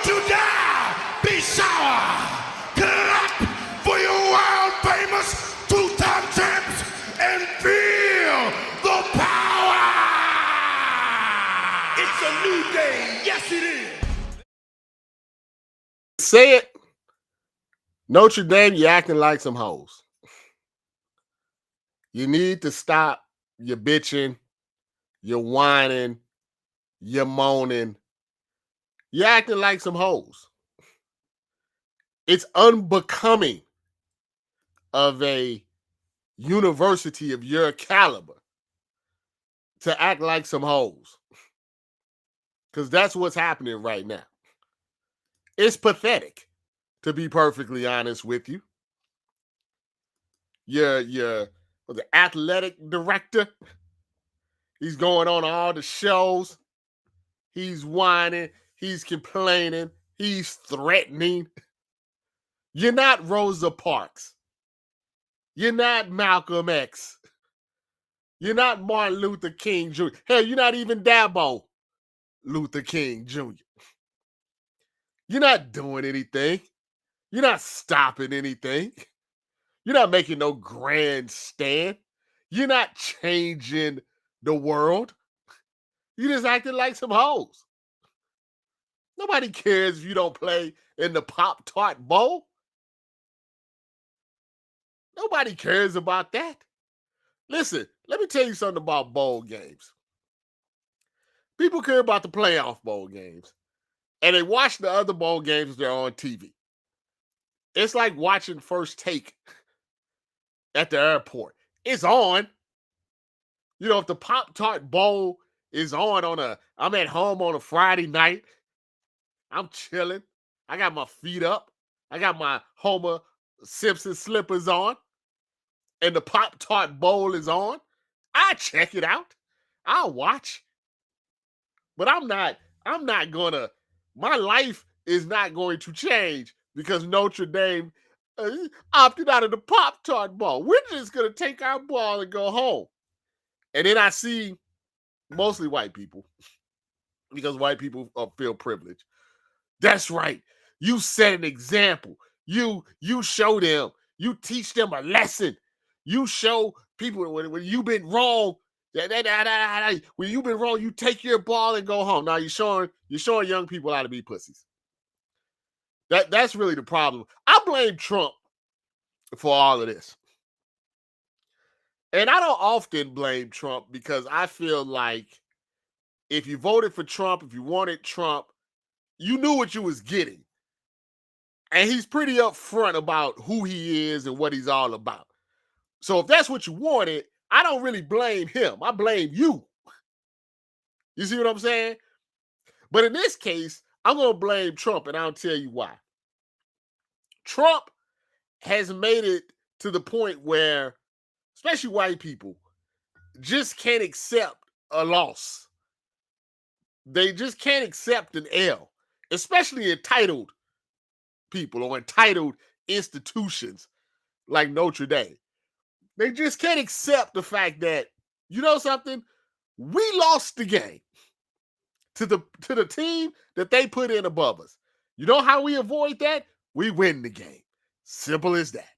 you dare be sour. Clap for your world famous two-time champs and feel the power. It's a new day. Yes, it is. Say it. Notre Dame, you acting like some hoes. You need to stop your bitching, your whining, your moaning. You're acting like some hoes. It's unbecoming of a university of your caliber to act like some hoes. Because that's what's happening right now. It's pathetic, to be perfectly honest with you. Your the athletic director, he's going on all the shows. He's whining. He's complaining. He's threatening. You're not Rosa Parks. You're not Malcolm X. You're not Martin Luther King Jr. Hell, you're not even Dabo Luther King Jr. You're not doing anything. You're not stopping anything. You're not making no grand stand. You're not changing the world. You just acting like some hoes. Nobody cares if you don't play in the Pop-Tart Bowl. Nobody cares about that. Listen, let me tell you something about bowl games. People care about the playoff bowl games, and they watch the other bowl games that are on TV. It's like watching First Take at the airport. It's on. You know, if the Pop-Tart Bowl is on I'm at home on a Friday night, I'm chilling. I got my feet up. I got my Homer Simpson slippers on, and the Pop-Tart Bowl is on. I check it out. I'll watch. But I'm not gonna, my life is not going to change because Notre Dame opted out of the Pop-Tart Bowl. We're just gonna take our ball and go home. And then I see mostly white people, because white people feel privileged. That's right. You set an example. You show them. You teach them a lesson. You show people when you've been wrong. When you've been wrong, you take your ball and go home. Now you're showing young people how to be pussies. That's really the problem. I blame Trump for all of this. And I don't often blame Trump because I feel like if you voted for Trump, if you wanted Trump, you knew what you was getting. And he's pretty upfront about who he is and what he's all about. So if that's what you wanted, I don't really blame him. I blame you. You see what I'm saying? But in this case, I'm going to blame Trump, and I'll tell you why. Trump has made it to the point where, especially white people, just can't accept a loss. They just can't accept an L, especially entitled people or entitled institutions like Notre Dame. They just can't accept the fact that, you know something, we lost the game to the team that they put in above us. You know how we avoid that? We win the game. Simple as that.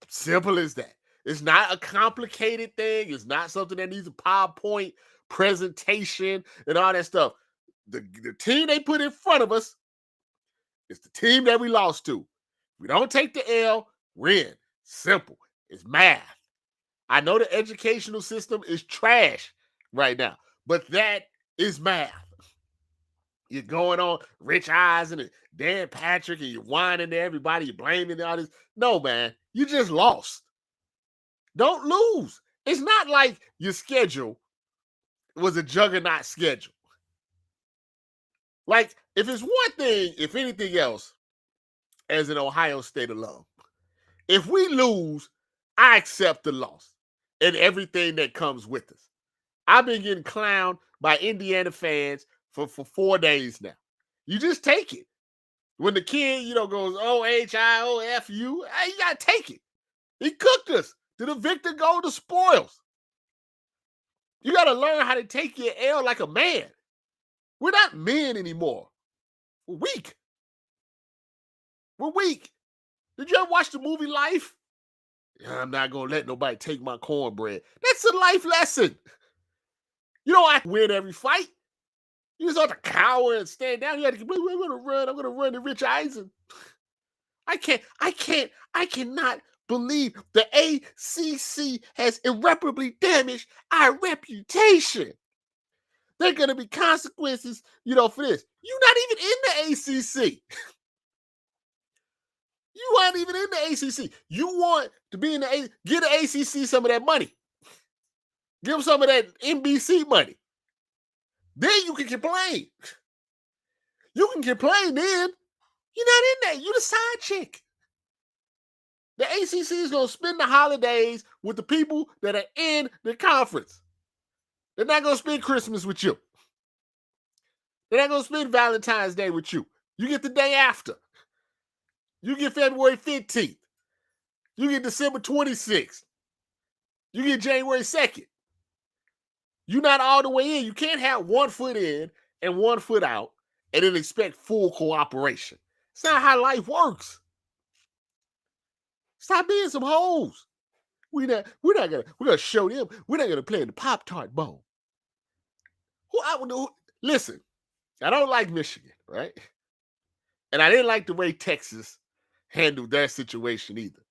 Simple as that. It's not a complicated thing. It's not something that needs a PowerPoint presentation and all that stuff. The team they put in front of us is the team that we lost to. We don't take the L, win. Simple. It's math. I know the educational system is trash right now, but that is math. You're going on Rich Eisen and Dan Patrick, and you're whining to everybody. You're blaming all this. No, man. You just lost. Don't lose. It's not like your schedule was a juggernaut schedule. Like, if it's one thing, if anything else, as an Ohio State alum, if we lose, I accept the loss and everything that comes with us. I've been getting clowned by Indiana fans for 4 days now. You just take it. When the kid, goes OHIOFU, you got to take it. He cooked us. Did the victor go to spoils? You got to learn how to take your L like a man. We're not men anymore. We're weak. We're weak. Did you ever watch the movie Life? I'm not going to let nobody take my cornbread. That's a life lesson. You don't have to win every fight. You just have to cower and stand down. You have to, we're going to run. I'm going to run to Rich Eisen. I cannot believe the ACC has irreparably damaged our reputation. There are going to be consequences, for this. You're not even in the ACC. You aren't even in the ACC. You want to be in the get the ACC some of that money. Give them some of that NBC money. Then you can complain. You can complain then. You're not in there. You're the side chick. The ACC is going to spend the holidays with the people that are in the conference. They're not going to spend Christmas with you. They're not going to spend Valentine's Day with you. You get the day after. You get February 15th. You get December 26th. You get January 2nd. You're not all the way in. You can't have 1 foot in and 1 foot out and then expect full cooperation. It's not how life works. Stop being some hoes. We're gonna show them. We're not gonna play in the Pop-Tart Bowl. Listen, I don't like Michigan, right? And I didn't like the way Texas handled their situation either.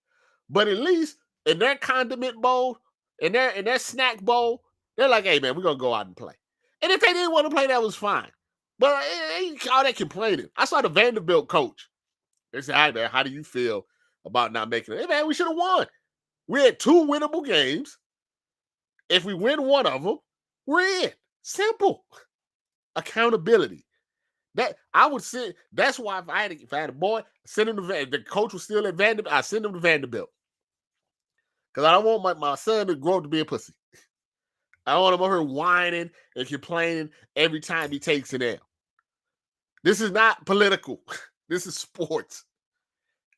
But at least in their condiment bowl, in their snack bowl, they're like, hey man, we're gonna go out and play. And if they didn't want to play, that was fine. But it ain't all that complaining. I saw the Vanderbilt coach. They said, hi man, how do you feel about not making it? Hey man, we should have won. We had 2 winnable games. If we win one of them, we're in. Simple. Accountability. That I would say. That's why if I had a boy, send him to the coach was still at Vanderbilt. I send him to Vanderbilt because I don't want my son to grow up to be a pussy. I don't want him over here whining and complaining every time he takes an L. This is not political. This is sports.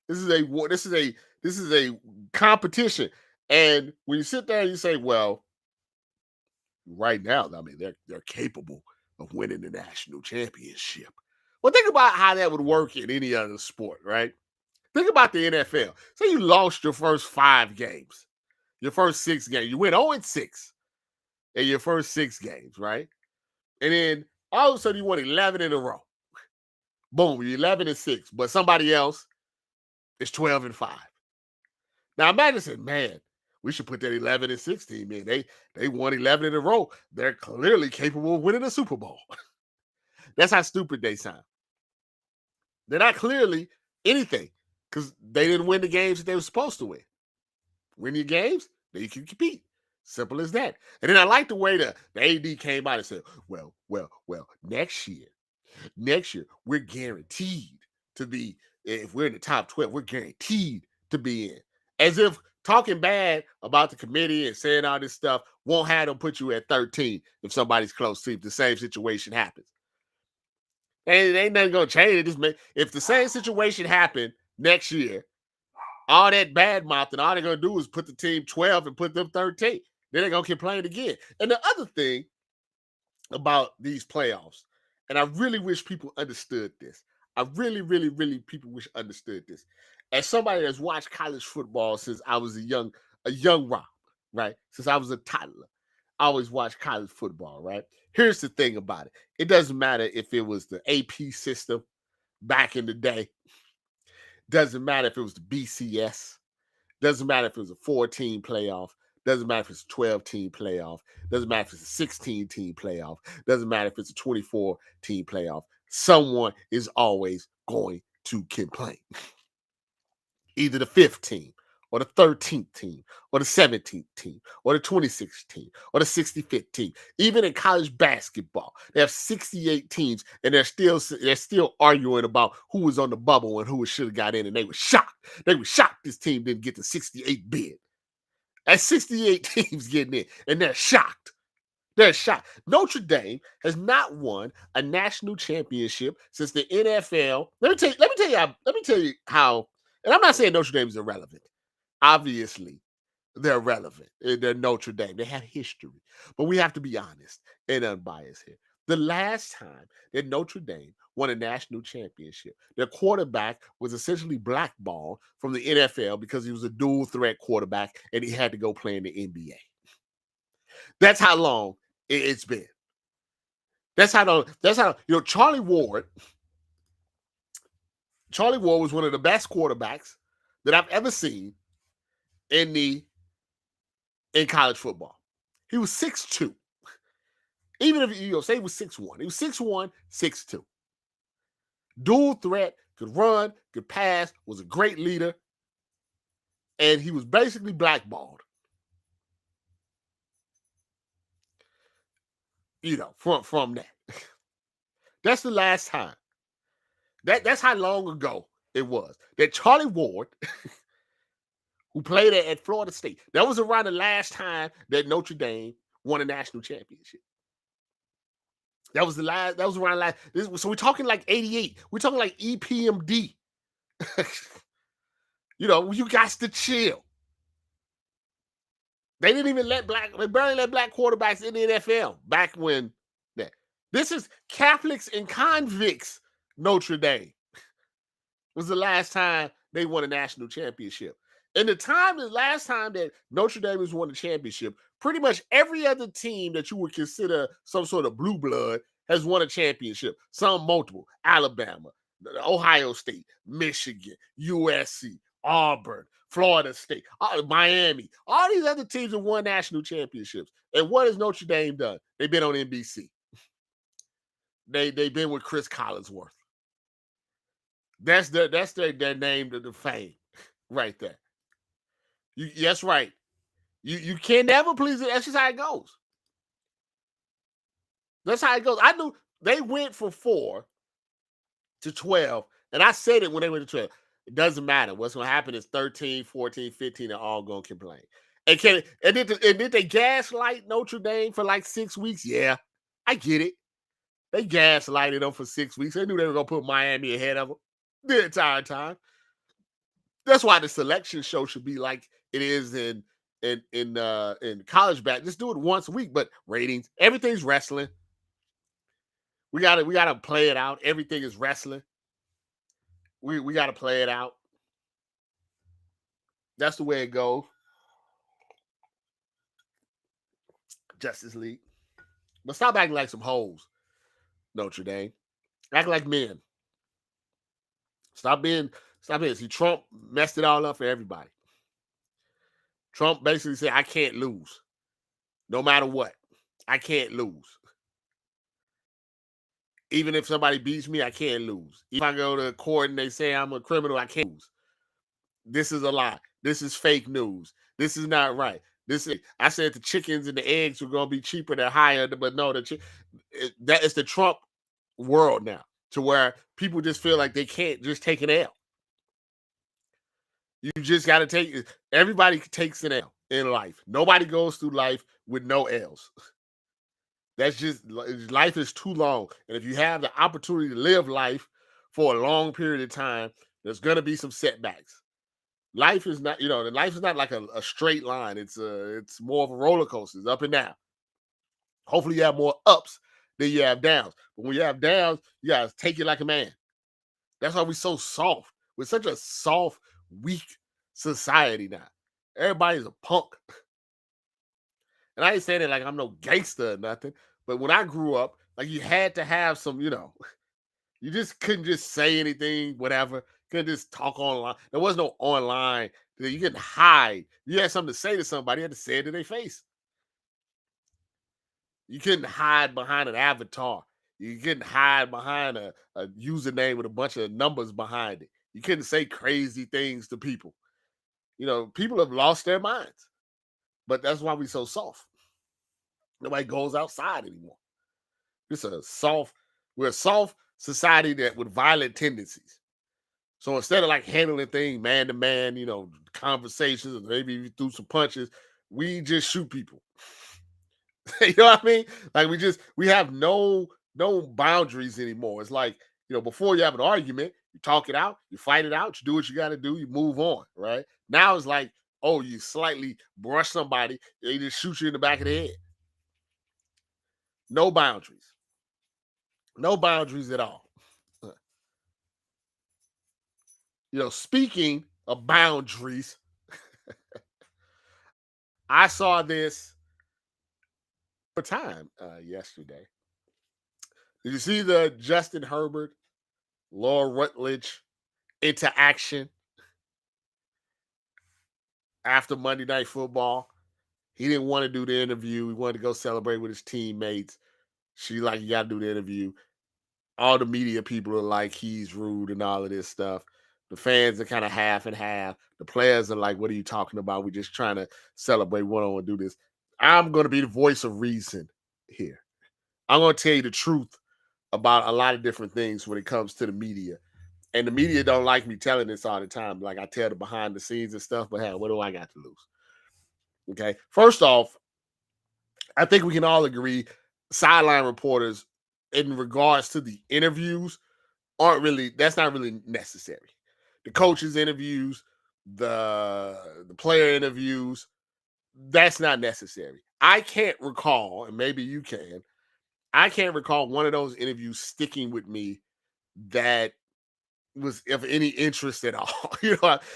This is a competition. And when you sit there and you say, well, right now, I mean, they're capable of winning the national championship. Well, think about how that would work in any other sport, right? Think about the NFL. Say you lost your first 5 games, your first 6 games. You went 0-6 in your first 6 games, right? And then all of a sudden you won 11 in a row. Boom, you're 11-6. But somebody else is 12-5. Now imagine saying, man, we should put that 11-6 team in. They won 11 in a row. They're clearly capable of winning a Super Bowl. That's how stupid they sound. They're not clearly anything because they didn't win the games that they were supposed to win. Win your games, then you can compete. Simple as that. And then I like the way the AD came out and said, well, next year, we're guaranteed to be, if we're in the top 12, we're guaranteed to be in. As if talking bad about the committee and saying all this stuff won't have them put you at 13 if somebody's close to you, if the same situation happens. And ain't nothing going to change. If the same situation happened next year, all that bad mouth and all they're going to do is put the team 12 and put them 13. Then they're going to complain again. And the other thing about these playoffs, and I really wish people understood this. I really, really, really people wish understood this. As somebody that's watched college football since I was a young Rob, right? Since I was a toddler, I always watched college football, right? Here's the thing about it. It doesn't matter if it was the AP system back in the day. Doesn't matter if it was the BCS. Doesn't matter if it was a 14 playoff. Doesn't matter if it's a 12-team playoff. Doesn't matter if it's a 16-team playoff. Doesn't matter if it's a 24-team playoff. Someone is always going to complain. Either the 5th team, or the 13th team, or the 17th team, or the 26th team, or the 65th team. Even in college basketball, they have 68 teams, and they're still arguing about who was on the bubble and who should have got in, and they were shocked. They were shocked this team didn't get the 68 bid. That's 68 teams getting in, and they're shocked. They're shocked. Notre Dame has not won a national championship since the NFL. Let me tell you how. And I'm not saying Notre Dame is irrelevant. Obviously, they're relevant. They're Notre Dame. They have history. But we have to be honest and unbiased here. The last time that Notre Dame won a national championship. Their quarterback was essentially blackballed from the NFL because he was a dual threat quarterback and he had to go play in the NBA. That's how long it's been. That's how Charlie Ward was one of the best quarterbacks that I've ever seen in college football. He was 6'2". Even if you say he was 6'1", he was 6'1", 6'2". Dual threat, could run, could pass, was a great leader, and he was basically blackballed. From that. That's the last time. That's how long ago it was that Charlie Ward, who played at Florida State, that was around the last time that Notre Dame won a national championship. That was around the last. So we're talking like 88. We're talking like EPMD. You guys to chill. They didn't even they barely let black quarterbacks in the NFL back when that. This is Catholics and convicts. Notre Dame was the last time they won a national championship. And the last time that Notre Dame has won a championship, pretty much every other team that you would consider some sort of blue blood has won a championship. Some multiple. Alabama, Ohio State, Michigan, USC, Auburn, Florida State, Miami. All these other teams have won national championships. And what has Notre Dame done? They've been on NBC. They've been with Chris Collinsworth. That's their name to the fame right there. That's right. You can never please it. That's just how it goes. That's how it goes. I knew they went from 4 to 12, and I said it when they went to 12. It doesn't matter. What's going to happen is 13, 14, 15, they're all going to complain. And did they gaslight Notre Dame for like 6 weeks? Yeah, I get it. They gaslighted them for 6 weeks. They knew they were going to put Miami ahead of them the entire time. That's why the selection show should be like it is in college back. Just do it once a week, but ratings, everything's wrestling. We gotta play it out. Everything is wrestling. We gotta play it out. That's the way it goes. Justice League. But stop acting like some hoes, Notre Dame. Act like men. Stop being. See, Trump messed it all up for everybody. Trump basically said, I can't lose. No matter what. I can't lose. Even if somebody beats me, I can't lose. If I go to court and they say I'm a criminal, I can't lose. This is a lie. This is fake news. This is not right. I said the chickens and the eggs were going to be cheaper than higher, but no, that is the Trump world now, to where people just feel like they can't just take an L. You just got to take it. Everybody takes an L in life. Nobody goes through life with no L's. That's just, life is too long. And if you have the opportunity to live life for a long period of time, there's going to be some setbacks. Life is not, life is not like a straight line. It's more of a roller coaster. It's up and down. Hopefully you have more ups than you have downs. But when you have downs, you got to take it like a man. That's why we're so soft. We're such a soft, weak society now. Everybody's a punk. And I ain't saying it like I'm no gangster or nothing, but when I grew up, like, you had to have some, you just couldn't just say anything, whatever. Couldn't just talk online. There was no online. You couldn't hide. You had something to say to somebody, you had to say it to their face. You couldn't hide behind an avatar. You couldn't hide behind a username with a bunch of numbers behind it. You couldn't say crazy things to people. People have lost their minds. But that's why we're so soft. Nobody goes outside anymore. We're a soft society that with violent tendencies. So instead of like handling things man to man, conversations, maybe through some punches, we just shoot people. You know what I mean? Like we have no boundaries anymore. It's like, before you have an argument, you talk it out, you fight it out, you do what you got to do, you move on, right? Now it's like, oh, you slightly brush somebody, they just shoot you in the back of the head. No boundaries. No boundaries at all. Speaking of boundaries, I saw this for time yesterday. Did you see the Justin Herbert, Laura Rutledge interaction after Monday Night Football? He didn't want to do the interview. He wanted to go celebrate with his teammates. She like, you got to do the interview. All the media people are like, he's rude and all of this stuff. The fans are kind of half and half. The players are like, what are you talking about? We're just trying to celebrate. We don't want to do this. I'm going to be the voice of reason here. I'm going to tell you the truth about a lot of different things when it comes to the media. And the media don't like me telling this all the time. Like I tell the behind the scenes and stuff, but hey, what do I got to lose? Okay. First off, I think we can all agree sideline reporters in regards to the interviews that's not really necessary. The coaches' interviews, the player interviews, that's not necessary. I can't recall, and maybe you can, I can't recall one of those interviews sticking with me that was of any interest at all.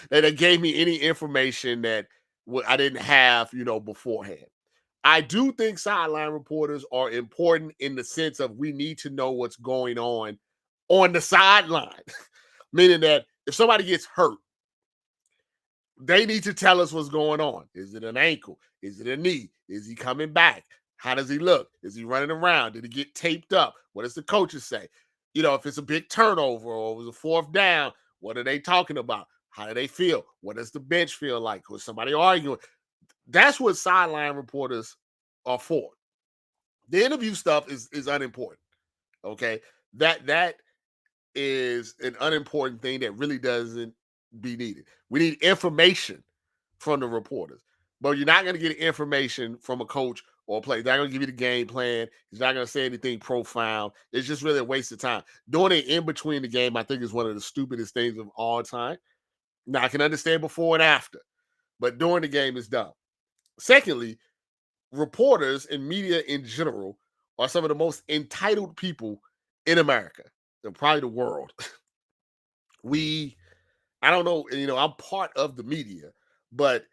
That gave me any information that I didn't have, beforehand. I do think sideline reporters are important in the sense of we need to know what's going on the sideline, meaning that if somebody gets hurt, they need to tell us what's going on. Is it an ankle? Is it a knee? Is he coming back? How does he look? Is he running around? Did he get taped up? What does the coaches say? If it's a big turnover or it was a fourth down, what are they talking about? How do they feel? What does the bench feel like? Was somebody arguing? That's what sideline reporters are for. The interview stuff is unimportant. Okay. That is an unimportant thing that really doesn't be needed. We need information from the reporters, but you're not going to get information from a coach or a player. He's not going to give you the game plan. He's not going to say anything profound. It's just really a waste of time. Doing it in between the game, I think, is one of the stupidest things of all time. Now, I can understand before and after, but during the game is dumb. Secondly, reporters and media in general are some of the most entitled people in America and probably the world. I don't know, I'm part of the media, but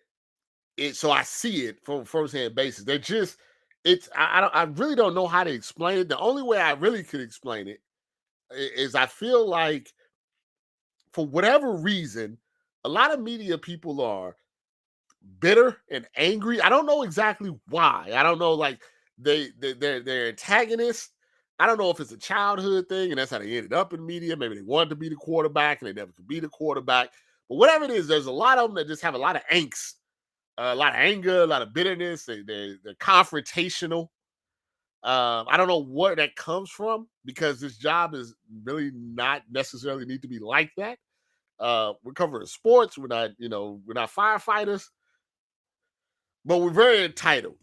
so I see it from a firsthand basis. I really don't know how to explain it. The only way I really could explain it is I feel like for whatever reason, a lot of media people are bitter and angry. I don't know exactly why. I don't know, like they're antagonists. I don't know if it's a childhood thing and that's how they ended up in media. Maybe they wanted to be the quarterback and they never could be the quarterback. But whatever it is, there's a lot of them that just have a lot of angst, a lot of anger, a lot of bitterness. They're confrontational. I don't know where that comes from because this job is really not necessarily need to be like that. We're covering sports. We're not firefighters, but we're very entitled.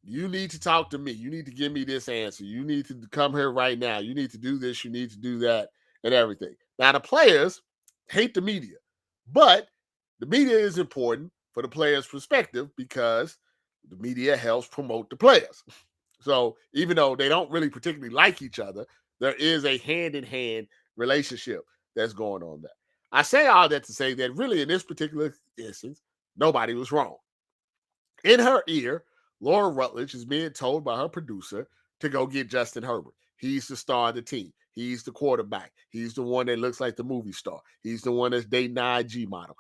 You need to talk to me. You need to give me this answer. You need to come here right now. You need to do this. You need to do that and everything. Now, the players hate the media, but the media is important for the players' perspective because the media helps promote the players. So even though they don't really particularly like each other, there is a hand-in-hand relationship that's going on there. I say all that to say that really in this particular instance, nobody was wrong. In her ear, Laura Rutledge is being told by her producer to go get Justin Herbert. He's the star of the team. He's the quarterback. He's the one that looks like the movie star. He's the one that's dating the IG model.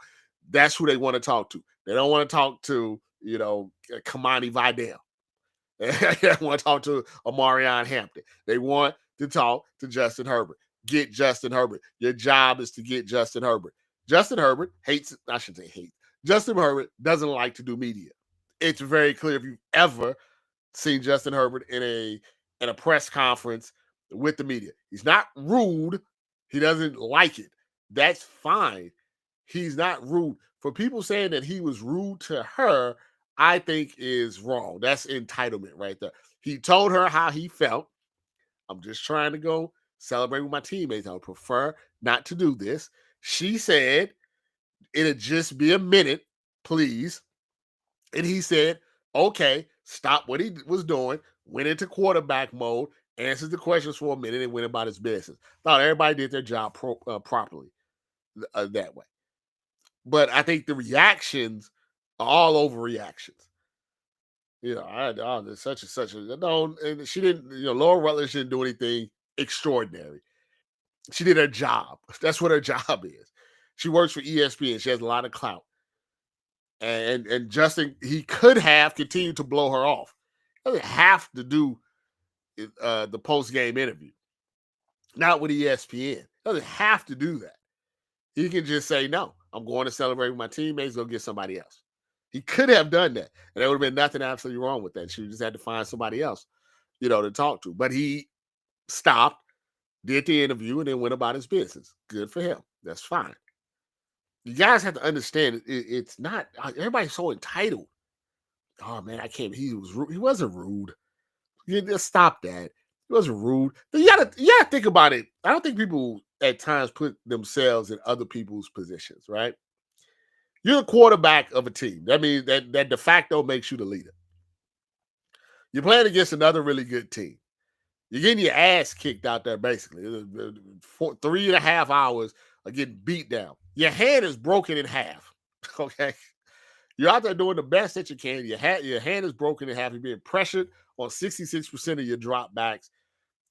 That's who they want to talk to. They don't want to talk to, Kamani Vidal. They want to talk to Amarion Hampton. They want to talk to Justin Herbert. Get Justin Herbert. Your job is to get Justin Herbert. Justin Herbert hates, I should say hate. Justin Herbert doesn't like to do media. It's very clear if you've ever seen Justin Herbert in a press conference with the media. He's not rude. He doesn't like it. That's fine. He's not rude. For people saying that he was rude to her, I think is wrong. That's entitlement right there. He told her how he felt. I'm just trying to go celebrate with my teammates. I would prefer not to do this. She said, it'll just be a minute, please. And he said, okay, stop what he was doing, went into quarterback mode, answered the questions for a minute, and went about his business. Thought everybody did their job properly that way. But I think the reactions are all overreactions. There's such and such. No, and she didn't. Laura Rutledge didn't do anything extraordinary. She did her job. That's what her job is. She works for ESPN. She has a lot of clout. And Justin, he could have continued to blow her off. He doesn't have to do the post game interview. Not with ESPN. He doesn't have to do that. He can just say, no, I'm going to celebrate with my teammates, go get somebody else. He could have done that. And there would have been nothing absolutely wrong with that. She just had to find somebody else, to talk to. But he stopped, did the interview, and then went about his business. Good for him. That's fine. You guys have to understand it's not everybody's so entitled. Oh man, I can't. He was rude. He wasn't rude. You just stop that. He wasn't rude. You gotta think about it. I don't think people at times put themselves in other people's positions, right? You're a quarterback of a team. That means that de facto makes you the leader. You're playing against another really good team. You're getting your ass kicked out there, basically. 3.5 hours of getting beat down. Your hand is broken in half. Okay. You're out there doing the best that you can. Your hand is broken in half. You're being pressured on 66% of your dropbacks.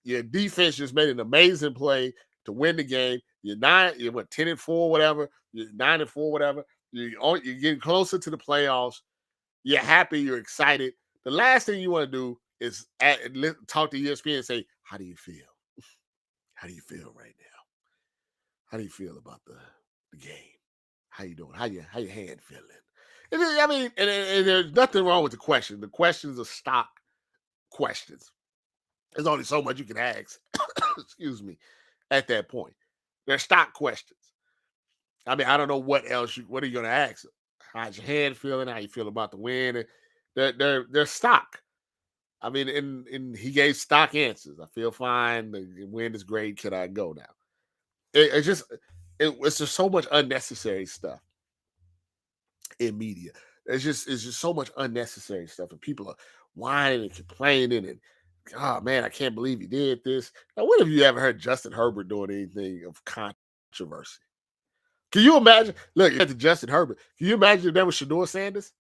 Your defense just made an amazing play to win the game. You're 10-4, whatever. You're 9-4, whatever. You're getting closer to the playoffs. You're happy. You're excited. The last thing you want to do is talk to ESPN and say, how do you feel? How do you feel right now? How do you feel about the game? How you doing? How your hand feeling? And there's nothing wrong with the question. The questions are stock questions. There's only so much you can ask, excuse me, at that point. They're stock questions. I mean, I don't know what else what are you going to ask them? How's your hand feeling? How you feel about the win? They're stock. I mean, and he gave stock answers. I feel fine. The win is great. Can I go now? It's just so much unnecessary stuff in media. It's just so much unnecessary stuff, and people are whining and complaining, and oh man, I can't believe he did this. Now, when have you ever heard Justin Herbert doing anything of controversy? Can you imagine? Look, at the Justin Herbert. Can you imagine if that was Shador Sanders?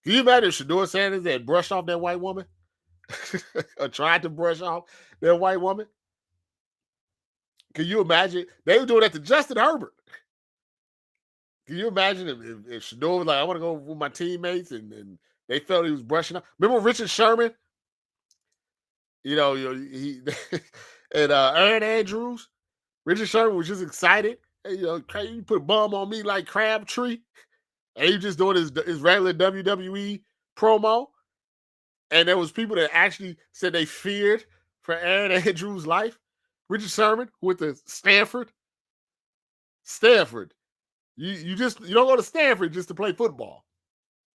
Can you imagine if Shador Sanders had brushed off that white woman? Or tried to brush off that white woman? Can you imagine? They were doing that to Justin Herbert. Can you imagine if Shador was like, I want to go with my teammates, and they felt he was brushing off? Remember Richard Sherman? He and Aaron Andrews? Richard Sherman was just excited. Hey, you put a bum on me like Crabtree. And he just doing his regular WWE promo. And there was people that actually said they feared for Aaron Andrews' life. Richard Sherman with the Stanford. You don't go to Stanford just to play football.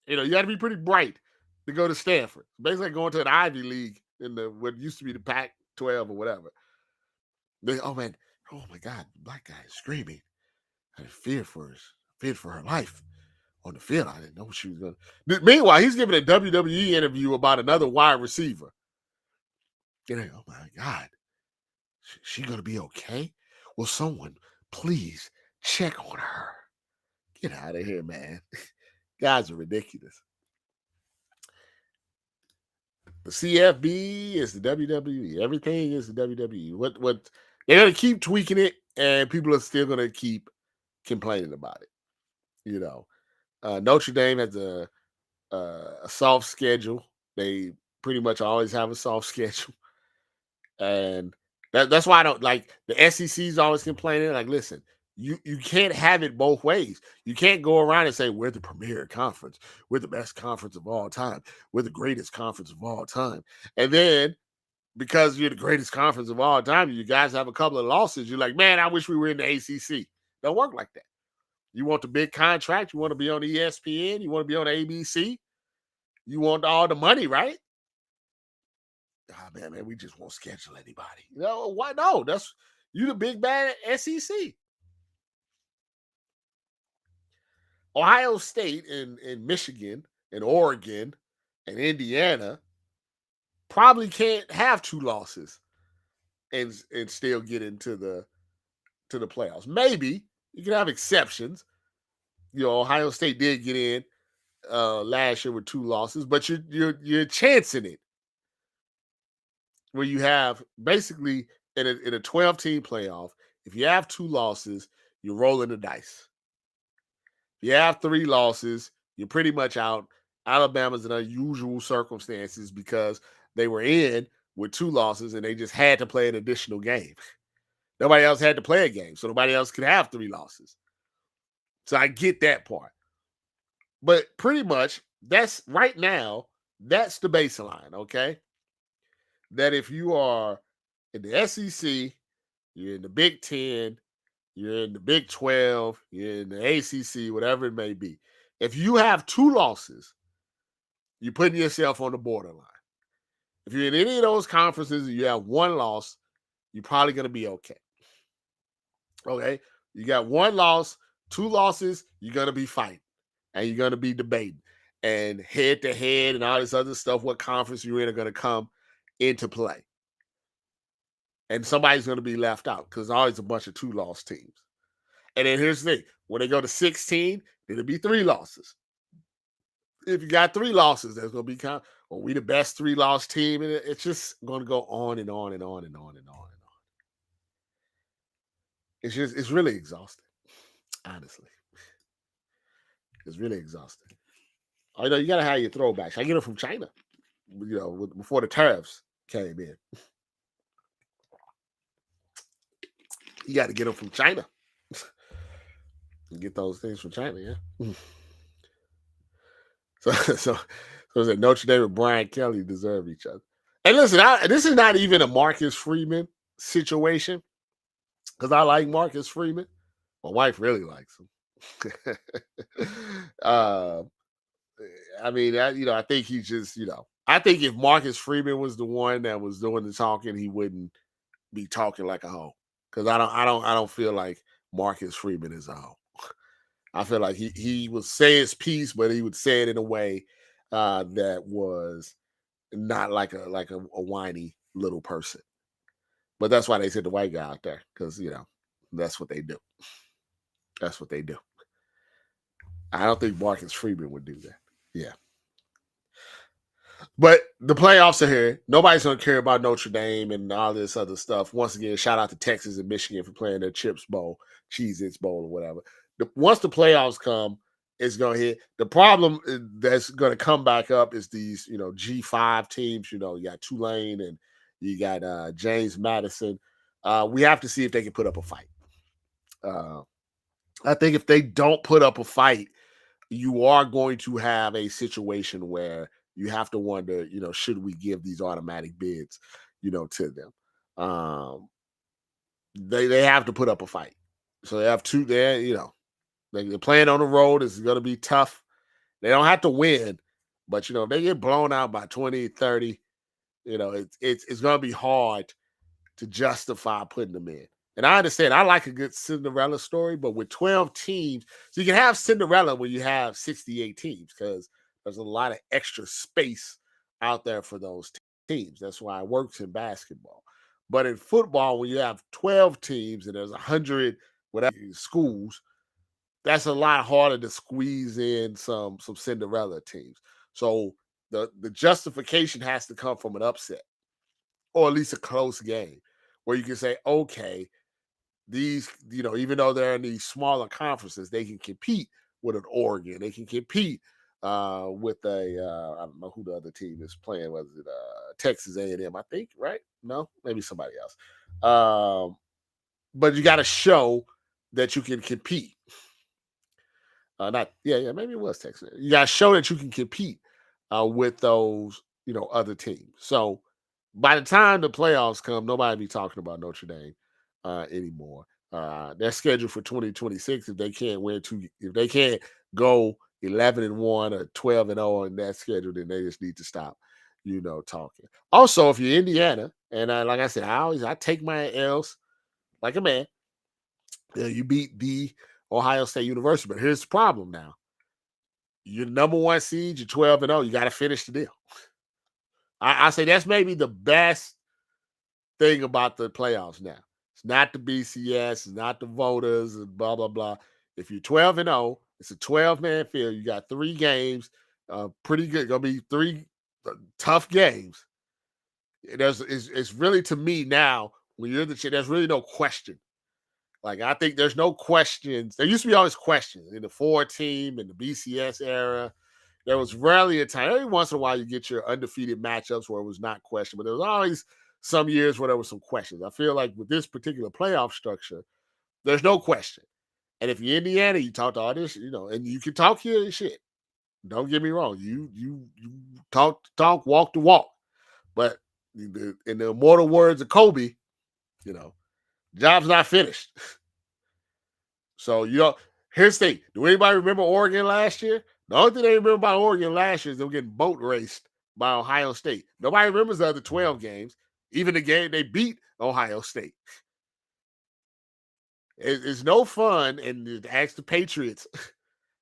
You got to be pretty bright to go to Stanford. Basically going to an Ivy League in what used to be the Pac-12 or whatever. Oh my God, black guy is screaming. I feared for her life on the field. I didn't know what she was going to. Meanwhile, he's giving a WWE interview about another wide receiver. Oh my God, she going to be okay? Will someone please check on her? Get out of here, man. Guys are ridiculous. The CFB is the WWE. Everything is the WWE. What they're going to keep tweaking it, and people are still going to keep complaining about it. Notre Dame has a soft schedule. They pretty much always have a soft schedule, and that's why I don't like the SEC's always complaining. Like, listen, you can't have it both ways. You can't go around and say we're the premier conference, we're the best conference of all time, we're the greatest conference of all time, and then because you're the greatest conference of all time, you guys have a couple of losses. You're like, man, I wish we were in the ACC. Don't work like that. You want the big contract. You want to be on ESPN. You want to be on ABC. You want all the money, right? Ah, man, we just won't schedule anybody. Why? No, that's you the big bad SEC. Ohio State and Michigan and Oregon and Indiana probably can't have 2 losses and still get into the playoffs. Maybe you can have exceptions. Ohio State did get in last year with 2 losses, but you're chancing it where you have basically in a 12-team playoff. If you have 2 losses, you're rolling the dice. If you have 3 losses, you're pretty much out. Alabama's in unusual circumstances because they were in with 2 losses and they just had to play an additional game. Nobody else had to play a game, so nobody else could have 3 losses. So I get that part. But pretty much, that's right now, that's the baseline, okay? That if you are in the SEC, you're in the Big 10, you're in the Big 12, you're in the ACC, whatever it may be. If you have 2 losses, you're putting yourself on the borderline. If you're in any of those conferences and you have 1 loss, you're probably going to be okay. Okay? You got 1 loss, 2 losses, you're going to be fighting. And you're going to be debating. And head-to-head and all this other stuff, what conference you're in are going to come into play. And somebody's going to be left out because there's always a bunch of 2-loss teams. And then here's the thing. When they go to 16, it'll be 3 losses. If you got 3 losses, there's going to be we the best 3-loss team. And it's just going to go on and on and on and on and on and on. It's really exhausting, honestly. It's really exhausting. You got to have your throwbacks. I get it from China, before the tariffs came in. You got to get them from China. Get those things from China, yeah. So that Notre Dame and Brian Kelly deserve each other. And listen, this is not even a Marcus Freeman situation because I like Marcus Freeman. My wife really likes him. I think he's just, I think if Marcus Freeman was the one that was doing the talking, he wouldn't be talking like a hoe. Because I don't feel like Marcus Freeman is a hoe. I feel like he would say his piece, but he would say it in a way that was not like a whiny little person. But that's why they said the white guy out there, because that's what they do. That's what they do. I don't think Marcus Freeman would do that. Yeah. But the playoffs are here. Nobody's going to care about Notre Dame and all this other stuff. Once again, shout out to Texas and Michigan for playing their Chips Bowl, Cheez-Its Bowl, or whatever. Once the playoffs come, it's going to hit. The problem that's going to come back up is these, G5 teams. You got Tulane and you got James Madison. We have to see if they can put up a fight. I think if they don't put up a fight, you are going to have a situation where you have to wonder, should we give these automatic bids, to them? They have to put up a fight. So they have 2 there, they're playing on the road. It's going to be tough. They don't have to win, but, if they get blown out by 20, 30, it's going to be hard to justify putting them in. And I understand, I like a good Cinderella story, but with 12 teams, so you can have Cinderella when you have 68 teams because there's a lot of extra space out there for those teams. That's why it works in basketball. But in football, when you have 12 teams and there's 100 whatever schools, that's a lot harder to squeeze in some Cinderella teams. So the justification has to come from an upset or at least a close game where you can say, okay, these, even though they're in these smaller conferences, they can compete with an Oregon. They can compete with I don't know who the other team is playing. Was it Texas A&M? I think, right? No, maybe somebody else. But you got to show that you can compete. Maybe it was Texas. You got to show that you can compete with those, other teams. So by the time the playoffs come, nobody be talking about Notre Dame anymore. They're scheduled for 2026. If they can't win if they can't go 11-1 or 12-0 in that schedule, then they just need to stop, talking. Also, if you're Indiana, and like I said, I take my L's like a man. You beat the Ohio State University, but here's the problem now. You're the number 1 seed, you're 12-0, you got to finish the deal. I say that's maybe the best thing about the playoffs now. It's not the BCS, it's not the voters, and blah, blah, blah. If you're 12-0, It's a 12-man field. You got 3 games. Pretty good. Gonna be 3 tough games. It's really, to me now, when you're the there's really no question. Like, I think there's no questions. There used to be always questions in the 4-team and the BCS era. There was rarely a time. Every once in a while, you get your undefeated matchups where it was not questioned, but there was always some years where there was some questions. I feel like with this particular playoff structure, there's no question. And if you're Indiana, you talk to all this, and you can talk your shit. Don't get me wrong. You talk walk the walk. But in the immortal words of Kobe, job's not finished. So, here's the thing. Do anybody remember Oregon last year? The only thing they remember about Oregon last year is they were getting boat raced by Ohio State. Nobody remembers the other 12 games, even the game they beat Ohio State. It's no fun, and ask the Patriots,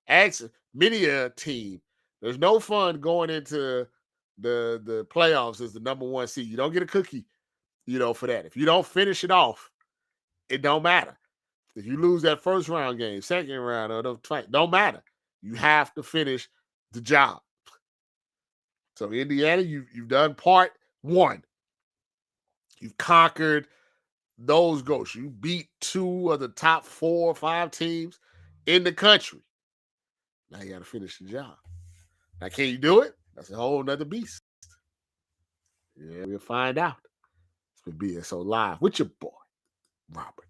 ask many a team. There's no fun going into the playoffs as the number 1 seed. You don't get a cookie, for that. If you don't finish it off, it don't matter. If you lose that first round game, second round, or don't matter. You have to finish the job. So Indiana, you've done part 1. You've conquered those ghosts. You beat 2 of the top 4 or 5 teams in the country. Now you got to finish the job. Now, can you do it? That's a whole nother beast. Yeah, we'll find out. It's been BSO Live with your boy, Robert.